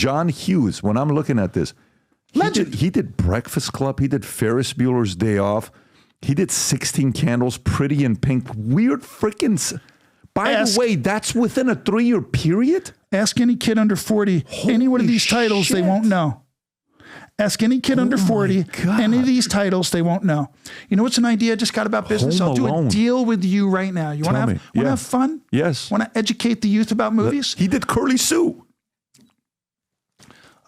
John Hughes, when I'm looking at this, legend. He did Breakfast Club. He did Ferris Bueller's Day Off. He did 16 Candles, Pretty in Pink. Weird freaking... By the way, that's within a 3-year period? Ask any kid under 40, any one of these titles, they won't know. Ask any kid under 40, any of these titles, they won't know. You know what's an idea I just got about business? Home I'll do Alone. a deal with you right now. You want to have fun? Yes. Want to educate the youth about movies? He did Curly Sue.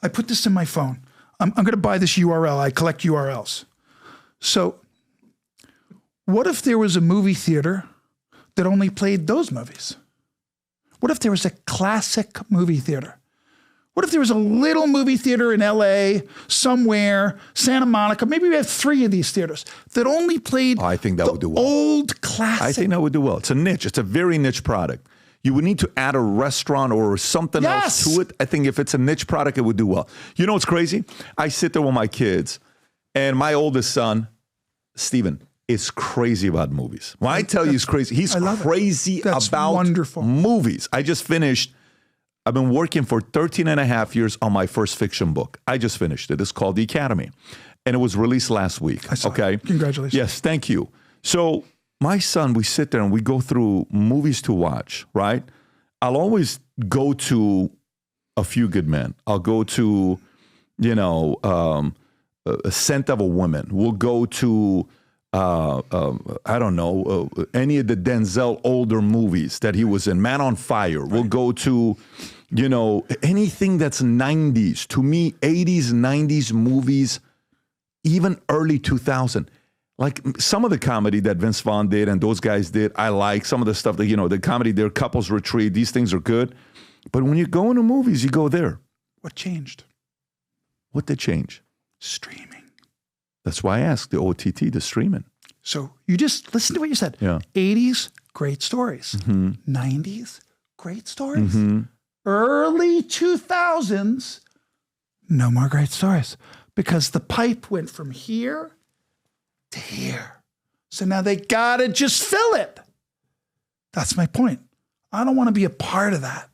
I put this in my phone. I'm going to buy this URL. I collect URLs. So what if there was a movie theater that only played those movies? What if there was a classic movie theater? What if there was a little movie theater in LA, somewhere, Santa Monica? Maybe we have 3 of these theaters that only played I think that would do well. Old classic. I think that would do well. It's a niche. It's a very niche product. You would need to add a restaurant or something else to it. I think if it's a niche product, it would do well. You know what's crazy? I sit there with my kids, and my oldest son, Steven, is crazy about movies. When I tell you he's crazy, he's crazy about movies. I just finished, I've been working for 13 and a half years on my first fiction book. I just finished it. It's called The Academy. And it was released last week. I saw it. Congratulations. Yes, thank you. So my son, we sit there and we go through movies to watch, right? I'll always go to A Few Good Men. I'll go to, A Scent of a Woman. We'll go to... I don't know, any of the Denzel older movies that he was in, Man on Fire. We'll go to, anything that's 90s. To me, 80s, 90s movies, even early 2000. Like some of the comedy that Vince Vaughn did and those guys did, I like. Some of the stuff that, the comedy, their Couples Retreat, these things are good. But when you go into movies, you go there. What changed? What did change? Streaming. That's why I asked the OTT, the streaming. So you just listen to what you said. Yeah. 80s, great stories. 90s, great stories. Early 2000s, no more great stories. Because the pipe went from here to here. So now they got to just fill it. That's my point. I don't want to be a part of that.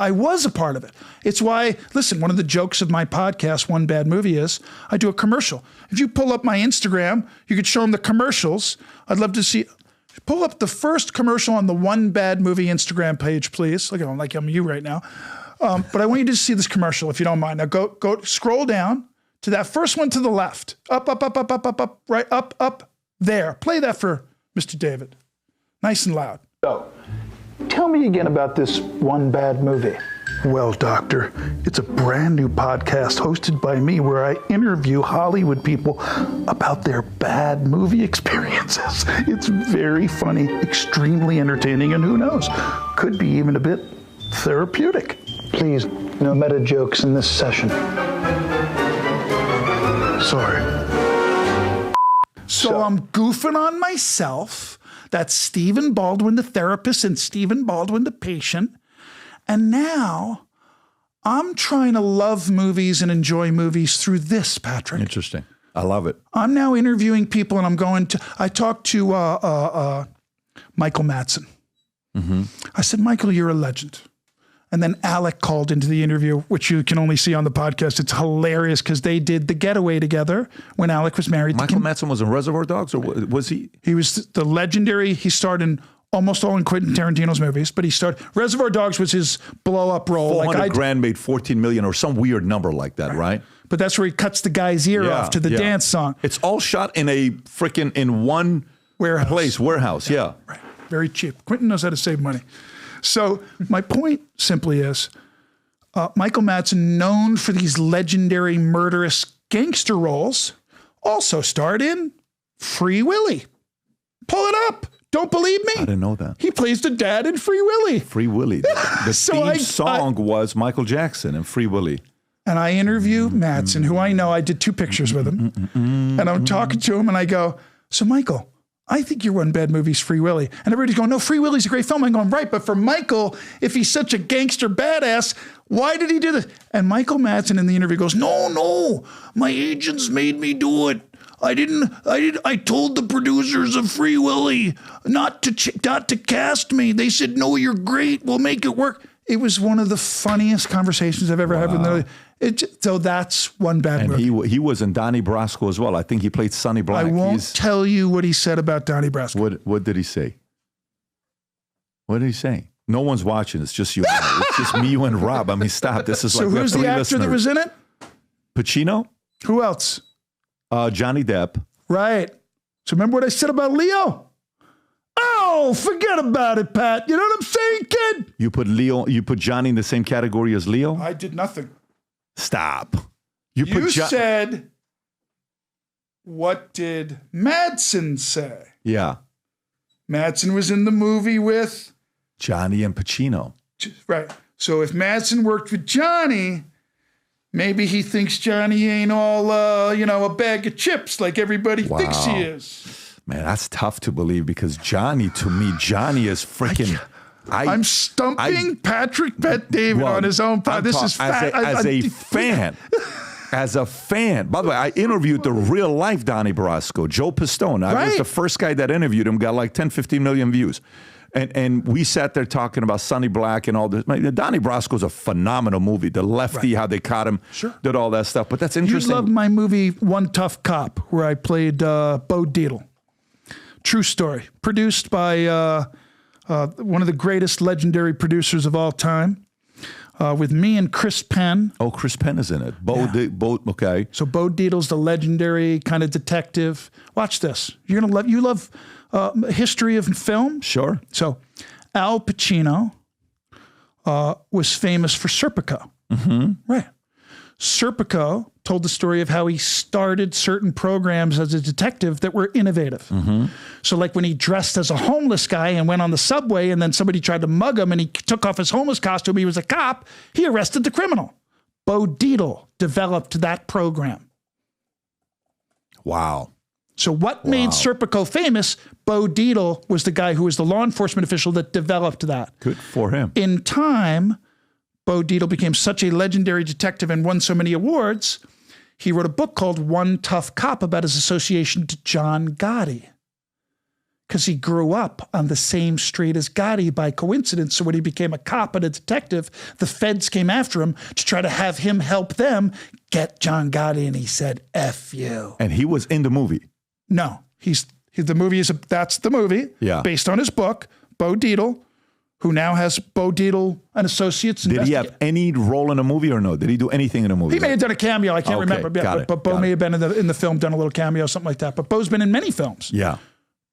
I was a part of it. It's why, listen, one of the jokes of my podcast, One Bad Movie, is I do a commercial. If you pull up my Instagram, you could show them the commercials. I'd love to see, pull up the first commercial on the One Bad Movie Instagram page, please. Look at them like I'm you right now. But I want you to see this commercial, if you don't mind. Now go scroll down to that first one to the left. Up, right, up, there. Play that for Mr. David. Nice and loud. So, tell me again about this One Bad Movie. Well, Doctor, it's a brand new podcast hosted by me where I interview Hollywood people about their bad movie experiences. It's very funny, extremely entertaining, and who knows, could be even a bit therapeutic. Please, no meta jokes in this session. Sorry. So I'm goofing on myself. That's Stephen Baldwin, the therapist, and Stephen Baldwin, the patient. And now I'm trying to love movies and enjoy movies through this, Patrick. Interesting. I love it. I'm now interviewing people, and I talked to Michael Madsen. I said, Michael, you're a legend. And then Alec called into the interview, which you can only see on the podcast. It's hilarious because they did The Getaway together when Alec was married to Michael Madsen was in Reservoir Dogs, or was he? He was the legendary, he starred in almost all in Quentin Tarantino's movies, but he started, Reservoir Dogs was his blow-up role. 400 grand made 14 million or some weird number like that, right? But that's where he cuts the guy's ear off to the dance song. It's all shot in in one warehouse. Yeah. Right. Very cheap. Quentin knows how to save money. So my point simply is, Michael Madsen, known for these legendary murderous gangster roles, also starred in Free Willy. Pull it up. Don't believe me? I didn't know that. He plays the dad in Free Willy. Free Willy. The theme song was Michael Jackson in Free Willy. And I interview Madsen, who I know. I did 2 pictures with him. And I'm talking to him, and I go, so Michael, I think your One Bad Movie's Free Willy. And everybody's going, no, Free Willy's a great film. I'm going, right, but for Michael, if he's such a gangster badass, why did he do this? And Michael Madsen in the interview goes, no, my agents made me do it. I told the producers of Free Willy not to cast me. They said, no, you're great. We'll make it work. It was one of the funniest conversations I've ever had with them. So that's one bad movie. And he was in Donnie Brasco as well. I think he played Sonny Black. I won't tell you what he said about Donnie Brasco. What did he say? What did he say? No one's watching. It's just you. It's just me, you, and Rob. I mean, stop. This is so like who's the actor listeners. that was in it? Pacino? Who else? Johnny Depp. Right. So remember what I said about Leo? Oh, forget about it, Pat. You know what I'm saying, kid? You put Johnny in the same category as Leo? I did nothing. Stop. You said, what did Madsen say? Yeah. Madsen was in the movie with Johnny and Pacino. Right. So if Madsen worked with Johnny, maybe he thinks Johnny ain't all, a bag of chips like everybody thinks he is. Man, that's tough to believe because Johnny is freaking... I'm stumping Patrick Bet-David on his own pod. This is fat. As a fan. As a fan. By the way, I interviewed the real life Donnie Brasco, Joe Pistone. I was the first guy that interviewed him, got like 10, 15 million views. And we sat there talking about Sonny Black and all this. Donnie Brasco's a phenomenal movie. The Lefty, how they caught him, did all that stuff. But that's interesting. You love my movie One Tough Cop, where I played Bo Dietl. True story. Produced by one of the greatest legendary producers of all time, with me and Chris Penn. Oh, Chris Penn is in it. Okay. So Bo Dietl's the legendary kind of detective. Watch this. You're gonna love. You love history of film. Sure. So Al Pacino was famous for Serpico. Mm-hmm. Right. Serpico told the story of how he started certain programs as a detective that were innovative. Mm-hmm. So like when he dressed as a homeless guy and went on the subway and then somebody tried to mug him and he took off his homeless costume, he was a cop, he arrested the criminal. Bo Dietl developed that program. Wow. So what made Serpico famous? Bo Dietl was the guy who was the law enforcement official that developed that. Good for him. In time, Bo Dietl became such a legendary detective and won so many awards, he wrote a book called One Tough Cop about his association to John Gotti. Because he grew up on the same street as Gotti by coincidence. So when he became a cop and a detective, the feds came after him to try to have him help them get John Gotti. And he said, F you. And he was in the movie. No, the movie that's the movie based on his book, Bo Dietl, who now has Bo Dietl and Associates. Did he have any role in a movie or no? Did he do anything in a movie? He may have done a cameo. I can't remember. But Bo may have been in the film, done a little cameo, something like that. But Bo's been in many films. Yeah.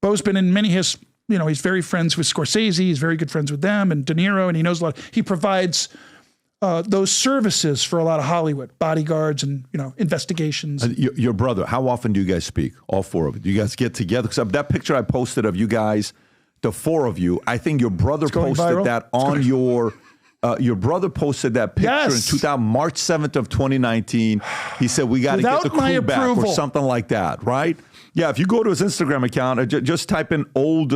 Bo's been in many. He's very friends with Scorsese. He's very good friends with them and De Niro, and he knows a lot. He provides those services for a lot of Hollywood, bodyguards and investigations. Your brother, how often do you guys speak? All four of you? Do you guys get together? Because that picture I posted of you guys, the four of you, I think your brother posted that on your brother posted that picture in March 7th of 2019. He said, we got to get the crew back or something like that, right? Yeah, if you go to his Instagram account, just type in old,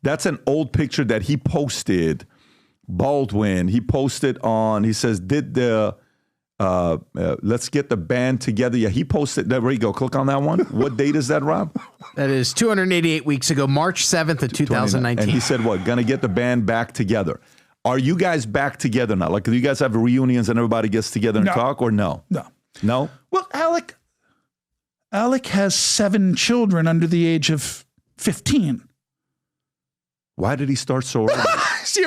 that's an old picture that he posted, Baldwin. He posted he says, let's get the band together. Yeah, he posted, there you go, click on that one. What date is that, Rob? That is 288 weeks ago, March 7th of 2019. And he said what? Gonna get the band back together. Are you guys back together now? Like, do you guys have reunions and everybody gets together and talk or no? No? Well, Alec has 7 children under the age of 15. Why did he start so early? See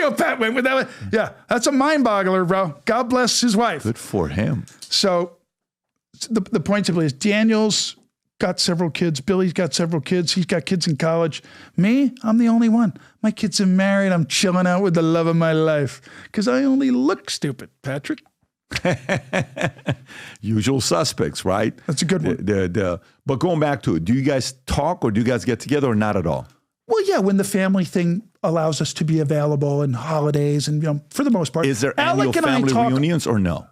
how Pat went with that one? Yeah, that's a mind boggler, bro. God bless his wife. Good for him. So the point simply is Daniel's got several kids. Billy's got several kids. He's got kids in college. Me, I'm the only one. My kids are married. I'm chilling out with the love of my life because I only look stupid, Patrick. Usual suspects, right? That's a good one. But going back to it, do you guys talk or do you guys get together or not at all? Well, yeah, when the family thing allows us to be available and holidays and, for the most part. Is there annual family reunions or no?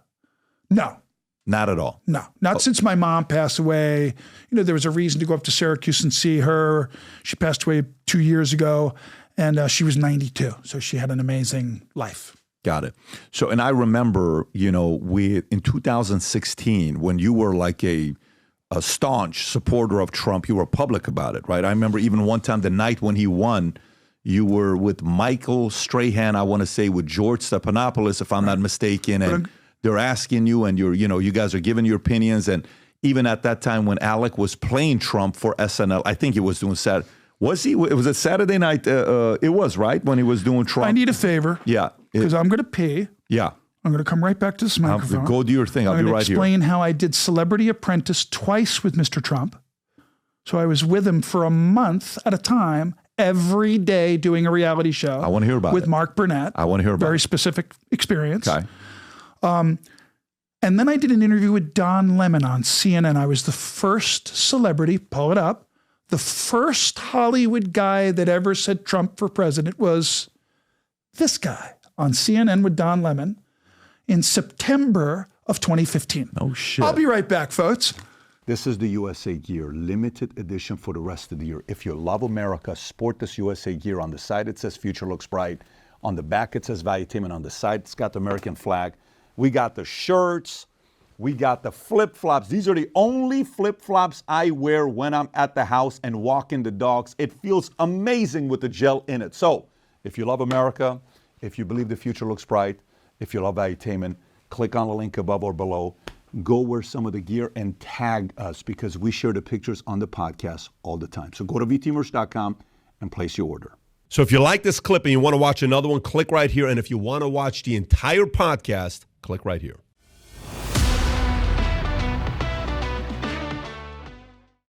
No. Not at all? No, not since my mom passed away. There was a reason to go up to Syracuse and see her. She passed away 2 years ago and she was 92. So she had an amazing life. Got it. So, and I remember, in 2016, when you were like a staunch supporter of Trump, you were public about it, right? I remember even one time, the night when he won, You were with Michael Strahan, I want to say, with George Stephanopoulos, if I'm not mistaken, and they're asking you, and you guys are giving your opinions. And even at that time when Alec was playing Trump for SNL, I think he was doing Saturday. Was he? Was it Saturday night? It was, right, when he was doing Trump. I need a favor. Yeah, because I'm going to pee. Yeah. I'm going to come right back to this microphone. Go do your thing. I'll be right here. Explain how I did Celebrity Apprentice twice with Mr. Trump. So I was with him for a month at a time, every day doing a reality show. I want to hear about it. With Mark Burnett. I want to hear about it. Very specific experience. Okay. And then I did an interview with Don Lemon on CNN. I was the first celebrity, pull it up, the first Hollywood guy that ever said Trump for president was this guy on CNN with Don Lemon in September of 2015. Oh, shit. I'll be right back, folks. This is the USA gear, limited edition for the rest of the year. If you love America, sport this USA gear. On the side, it says Future Looks Bright. On the back, it says Valuetainment. On the side, it's got the American flag. We got the shirts. We got the flip-flops. These are the only flip-flops I wear when I'm at the house and walking the dogs. It feels amazing with the gel in it. So if you love America, if you believe the future looks bright, if you love Valuetainment, click on the link above or below. Go wear some of the gear and tag us because we share the pictures on the podcast all the time. So go to vtmerch.com and place your order. So if you like this clip and you want to watch another one, click right here. And if you want to watch the entire podcast, click right here.